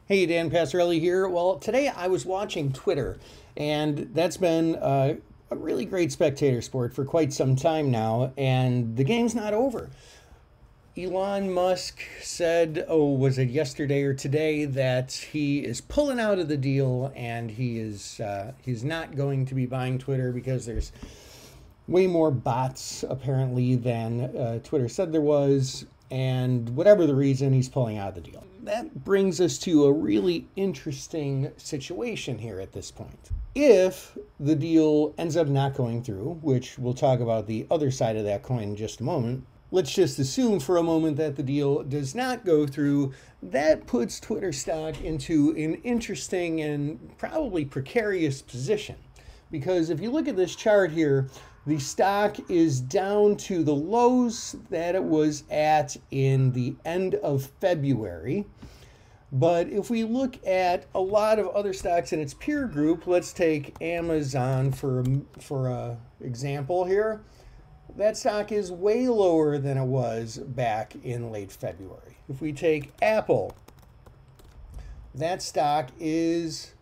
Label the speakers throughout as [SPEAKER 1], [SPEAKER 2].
[SPEAKER 1] Hey, Dan Passarelli here. Well, today I was watching Twitter, and that's been a really great spectator sport for quite some time now, and the game's not over. Elon Musk said, oh, was it yesterday or today, that he is pulling out of the deal and he's not going to be buying Twitter because there's way more bots apparently than Twitter said there was, and whatever the reason, he's pulling out of the deal. That brings us to a really interesting situation here at this point. If the deal ends up not going through, which we'll talk about the other side of that coin in just a moment, let's just assume for a moment that the deal does not go through. That puts Twitter stock into an interesting and probably precarious position. Because if you look at this chart here, the stock is down to the lows that it was at in the end of February. But if we look at a lot of other stocks in its peer group, let's take Amazon for a example here. That stock is way lower than it was back in late February. If we take Apple, that stock is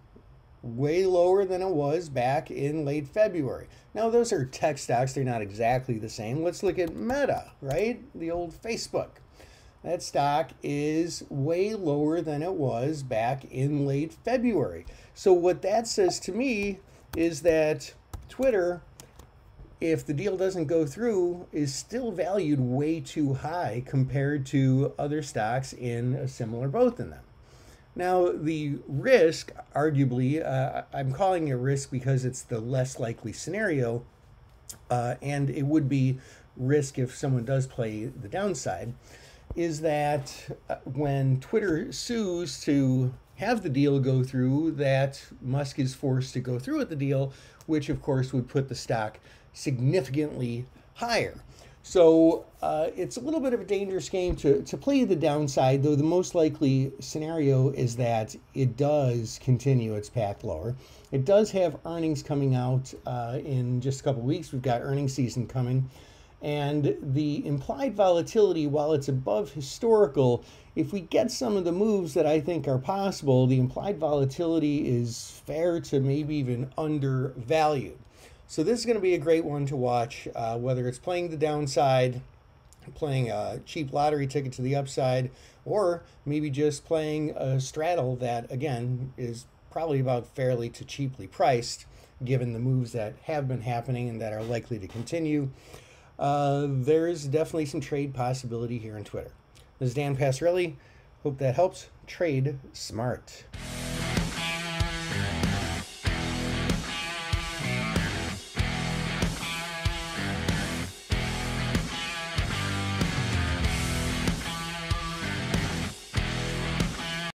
[SPEAKER 1] way lower than it was back in late February. Now, those are tech stocks. They're not exactly the same. Let's look at Meta, right? The old Facebook. That stock is way lower than it was back in late February. So what that says to me is that Twitter, if the deal doesn't go through, is still valued way too high compared to other stocks in a similar boat than them. Now, the risk, arguably, I'm calling it a risk because it's the less likely scenario, and it would be risk if someone does play the downside, is that when Twitter sues to have the deal go through, that Musk is forced to go through with the deal, which of course would put the stock significantly higher. So it's a little bit of a dangerous game to play the downside, though the most likely scenario is that it does continue its path lower. It does have earnings coming out in just a couple of weeks. We've got earnings season coming. And the implied volatility, while it's above historical, if we get some of the moves that I think are possible, the implied volatility is fair to maybe even undervalued. So this is going to be a great one to watch, whether it's playing the downside, playing a cheap lottery ticket to the upside, or maybe just playing a straddle that, again, is probably about fairly to cheaply priced, given the moves that have been happening and that are likely to continue. There's definitely some trade possibility here in Twitter. This is Dan Passarelli. Hope that helps. Trade smart.